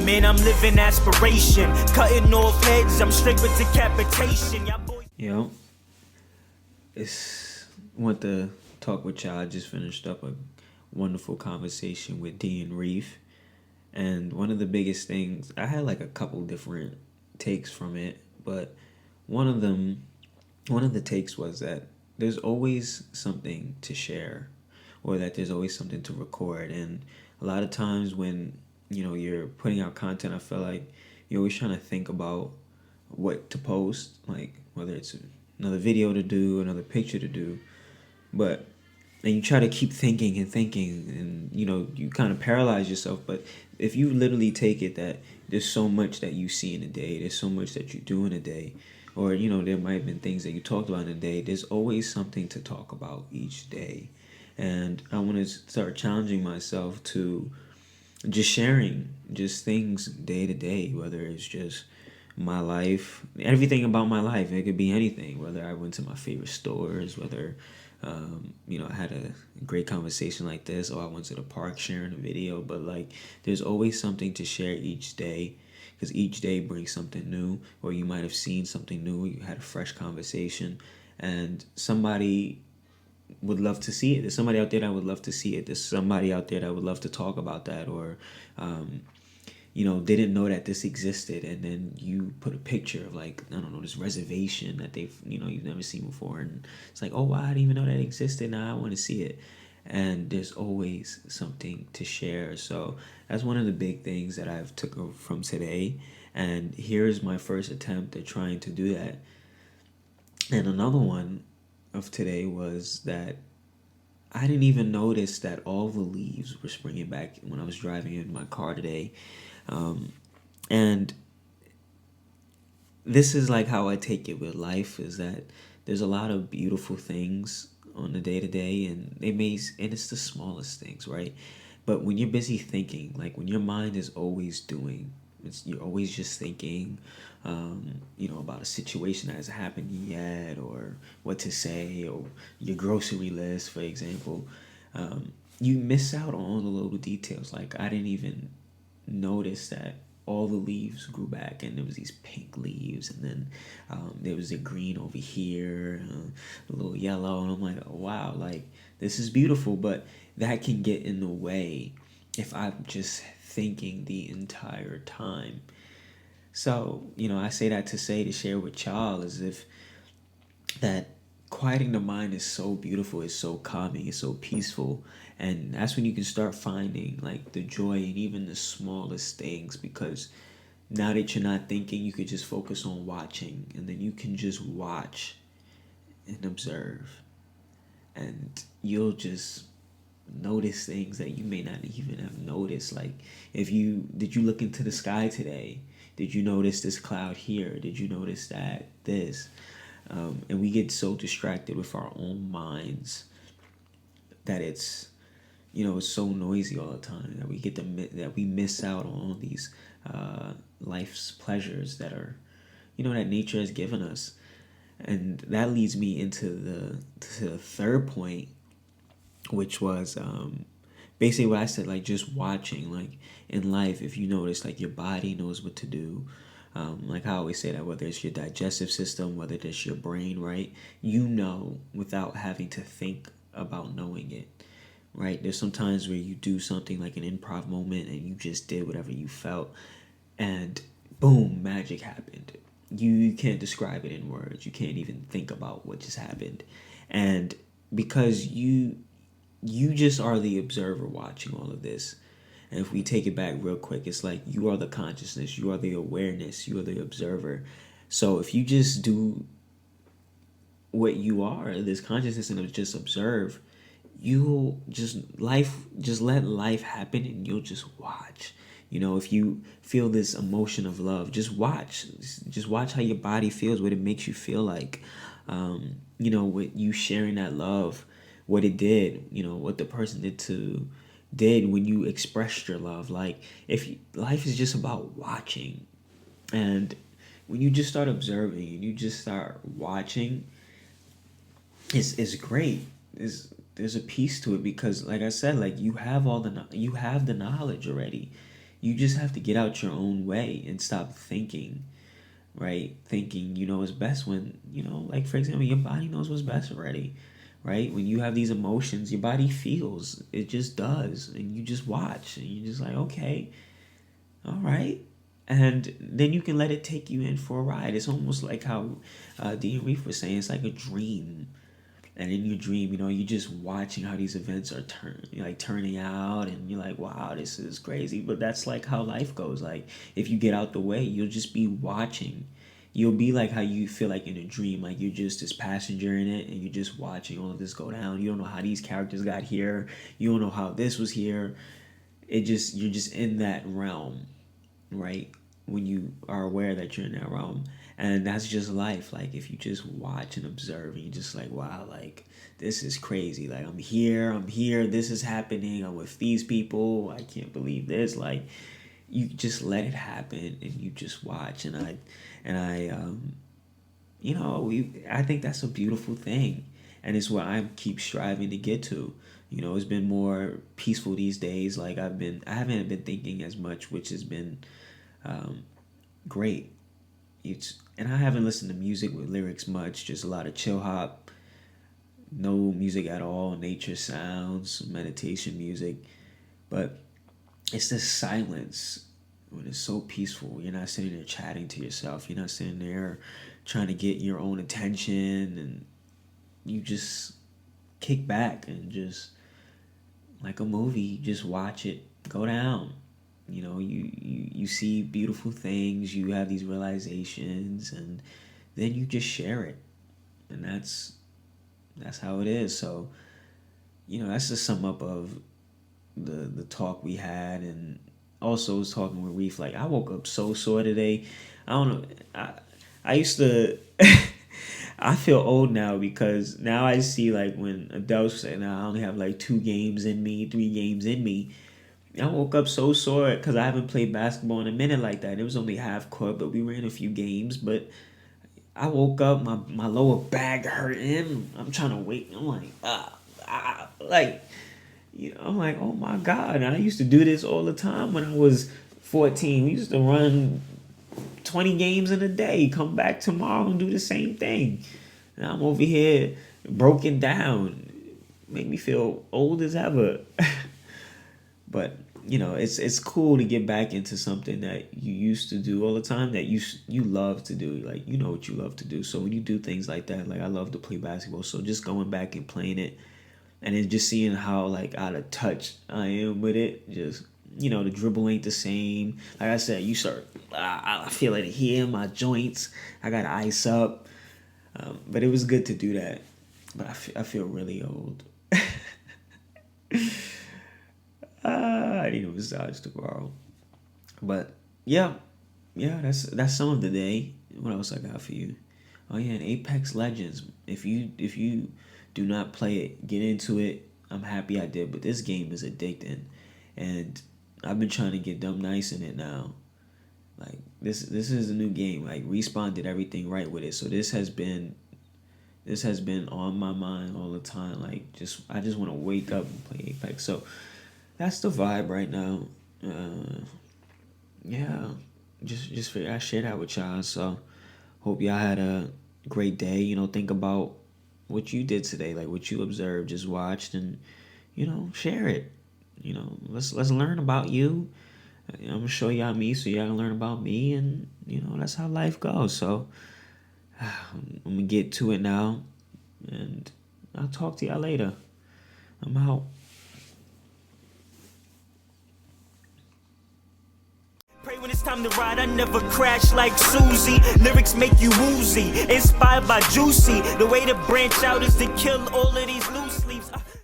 man, I'm living aspiration. Cutting off heads, I'm straight with decapitation. Y'all boys. Yo, want to talk with y'all. I just finished up a wonderful conversation with D and Reef. And one of the biggest things, I had like a couple different takes from it, but one of the takes was that there's always something to share, or that there's always something to record. And a lot of times when, you're putting out content, I feel like you're always trying to think about what to post, like whether it's another video to do, another picture to do, and you try to keep thinking and you kind of paralyze yourself. But if you literally take it that there's so much that you see in a day, there's so much that you do in a day, or there might have been things that you talked about in a day, there's always something to talk about each day. And I want to start challenging myself to just sharing just things day to day, whether it's just my life, everything about my life. It could be anything, whether I went to my favorite stores, whether I had a great conversation like this, or I went to the park sharing a video. But like, there's always something to share each day, because each day brings something new, or you might have seen something new, you had a fresh conversation, and somebody would love to see it. There's somebody out there that would love to see it. There's somebody out there that would love to talk about that, or didn't know that this existed, and then you put a picture of, like, I don't know, this reservation that they've you've never seen before, and it's like, oh wow, I didn't even know that existed. Now I want to see it. And there's always something to share. So that's one of the big things that I've took from today, and here's my first attempt at trying to do that. And another one of today was that I didn't even notice that all the leaves were springing back when I was driving in my car today. And this is like how I take it with life, is that there's a lot of beautiful things on the day to day, and it's the smallest things, right? But when you're busy thinking, like when your mind is always doing, you're always just thinking, about a situation that hasn't happened yet, or what to say, or your grocery list, for example, you miss out on all the little details. Like, I didn't even notice that all the leaves grew back, and there was these pink leaves, and then there was a green over here, a little yellow, and I'm like, oh, wow, like, this is beautiful. But that can get in the way if I'm just thinking the entire time. So, I say that to share with y'all, as if that quieting the mind is so beautiful, it's so calming, it's so peaceful. And that's when you can start finding like the joy in even the smallest things, because now that you're not thinking, you could just focus on watching, and then you can just watch and observe, and you'll just notice things that you may not even have noticed. Like, did you look into the sky today? Did you notice this cloud here? Did you notice this? And we get so distracted with our own minds that it's so noisy all the time, that we miss out on all these life's pleasures that are that nature has given us. And that leads me into the third point, which was basically what I said, like just watching. Like in life, if you notice, like your body knows what to do. Like I always say that whether it's your digestive system, whether it's your brain, right? Without having to think about knowing it, right? There's some times where you do something like an improv moment, and you just did whatever you felt, and boom, magic happened. You can't describe it in words. You can't even think about what just happened. And because you just are the observer watching all of this. And if we take it back real quick, it's like you are the consciousness, you are the awareness, you are the observer. So if you just do what you are, this consciousness, and just observe, you'll just let life happen, and you'll just watch. If you feel this emotion of love, just watch how your body feels, what it makes you feel like, with you sharing that love, what it did, what the person did when you expressed your love. Like, life is just about watching, and when you just start observing and you just start watching, it's great. There's a piece to it, because like I said, like you have the knowledge already. You just have to get out your own way and stop thinking, right? Thinking you know what's best when, like for example, your body knows what's best already, right? When you have these emotions, your body feels, it just does. And you just watch and you're just like, okay, all right. And then you can let it take you in for a ride. It's almost like how D and Reef was saying, it's like a dream. And in your dream, you're just watching how these events are turning out, and you're like, wow, this is crazy. But that's like how life goes. Like if you get out the way, you'll just be watching. You'll be like how you feel like in a dream, like you're just this passenger in it, and you're just watching all of this go down. You don't know how these characters got here. You don't know how this was here. You're just in that realm, right? When you are aware that you're in that realm. And that's just life. Like if you just watch and observe and you're just like, wow, like this is crazy. Like I'm here, this is happening, I'm with these people, I can't believe this. Like you just let it happen and you just watch. I think that's a beautiful thing. And it's what I keep striving to get to. It's been more peaceful these days. Like I haven't been thinking as much, which has been great. And I haven't listened to music with lyrics much, just a lot of chill hop, no music at all, nature sounds, meditation music. But it's this silence when it's so peaceful. You're not sitting there chatting to yourself. You're not sitting there trying to get your own attention, and you just kick back and just, like a movie, just watch it go down. You see beautiful things, you have these realizations, and then you just share it. And that's how it is. So, that's the sum up of the talk we had. And also was talking with Reef, like I woke up so sore today. I don't know. I used to I feel old now because now I see like when adults say, now I only have like 3 games in me. I woke up so sore because I haven't played basketball in a minute like that. It was only half court, but we ran a few games. But I woke up, my lower back hurting. I'm trying to wait. I'm like, I'm like, oh my God. And I used to do this all the time when I was 14. We used to run 20 games in a day, come back tomorrow and do the same thing. And I'm over here broken down. Make me feel old as ever. But it's cool to get back into something that you used to do all the time, that you love to do. Like what you love to do. So when you do things like that, like I love to play basketball. So just going back and playing it, and then just seeing how like out of touch I am with it. Just the dribble ain't the same. Like I said, I feel it here in my joints. I got ice up, but it was good to do that. But I feel really old. I need a massage tomorrow. But yeah, that's some of the day. What else I got for you? Oh yeah, and Apex Legends. If you do not play it, get into it. I'm happy I did, but this game is addicting, and I've been trying to get dumb nice in it now. Like this is a new game. Like Respawn did everything right with it, so this has been on my mind all the time. Like I just want to wake up and play Apex. So that's the vibe right now. Yeah, just figured I share that with y'all. So hope y'all had a great day. Think about what you did today, like what you observed, just watched, and share it. Let's learn about you. I'm gonna show y'all me, so y'all can learn about me, and that's how life goes. So I'm gonna get to it now, and I'll talk to y'all later. I'm out. Pray when it's time to ride, I never crash like Susie. Lyrics make you woozy, inspired by Juicy. The way to branch out is to kill all of these loose